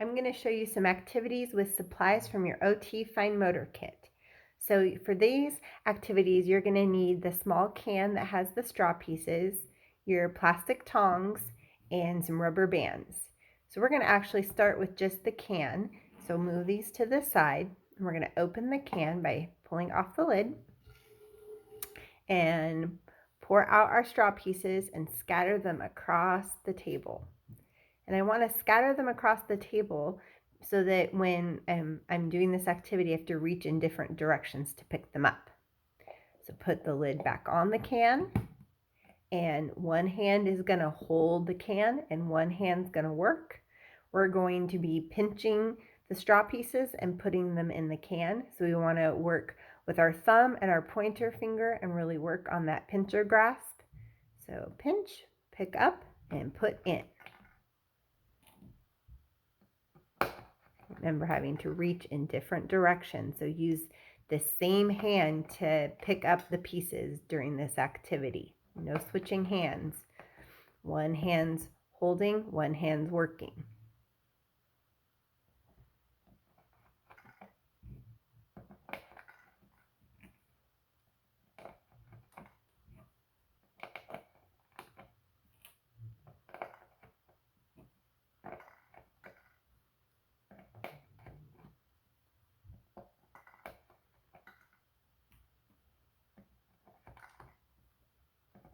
I'm going to show you some activities with supplies from your OT Fine Motor Kit. So for these activities, you're going to need the small can that has the straw pieces, your plastic tongs, and some rubber bands. So we're going to actually start with just the can. So move these to the side, and we're going to open the can by pulling off the lid and pour out our straw pieces and scatter them across the table. And I want to scatter them across the table so that when I'm doing this activity, I have to reach in different directions to pick them up. So put the lid back on the can, and one hand is going to hold the can and one hand's going to work. We're going to be pinching the straw pieces and putting them in the can. So we want to work with our thumb and our pointer finger and really work on that pincher grasp. So pinch, pick up, and put in. Remember having to reach in different directions, so use the same hand to pick up the pieces during this activity. No switching hands. One hand's holding, one hand's working.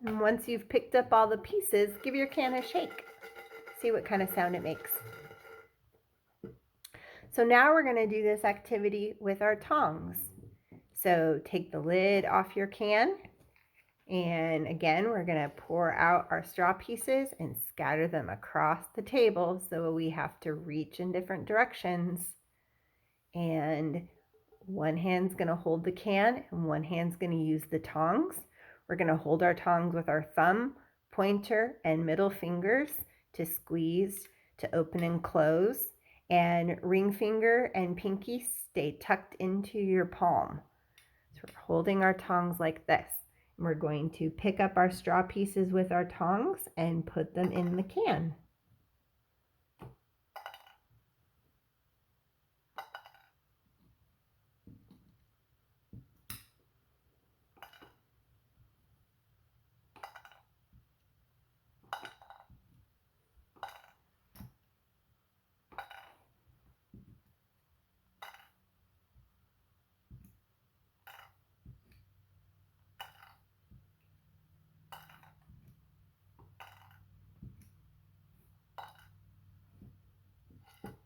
And once you've picked up all the pieces, give your can a shake. See what kind of sound it makes. So now we're going to do this activity with our tongs. So take the lid off your can, and again, we're going to pour out our straw pieces and scatter them across the table so we have to reach in different directions. And one hand's going to hold the can and one hand's going to use the tongs. We're going to hold our tongs with our thumb, pointer, and middle fingers to squeeze, to open and close. And ring finger and pinky stay tucked into your palm. So we're holding our tongs like this. And we're going to pick up our straw pieces with our tongs and put them in the can.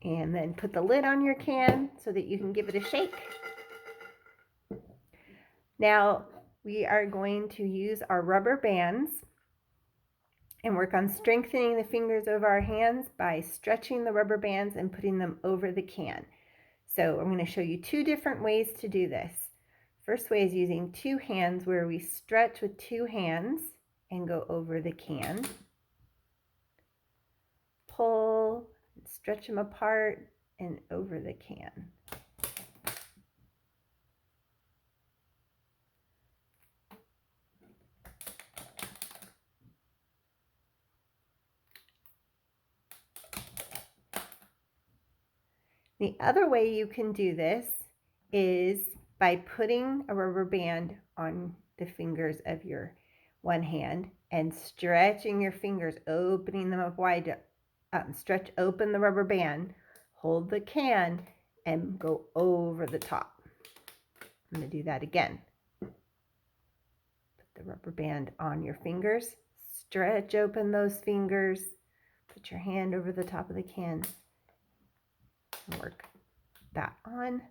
And then put the lid on your can so that you can give it a shake. Now we are going to use our rubber bands and work on strengthening the fingers of our hands by stretching the rubber bands and putting them over the can. So I'm going to show you two different ways to do this. First way is using two hands, where we stretch with two hands and go over the can. Pull, stretch them apart and over the can. The other way you can do this is by putting a rubber band on the fingers of your one hand and stretching your fingers, opening them up wide. Stretch open the rubber band, hold the can, and go over the top. I'm going to do that again. Put the rubber band on your fingers, stretch open those fingers, put your hand over the top of the can, and work that on.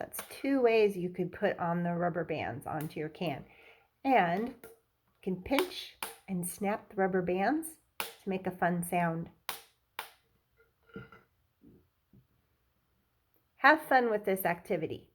That's two ways you could put on the rubber bands onto your can. And you can pinch and snap the rubber bands to make a fun sound. Have fun with this activity.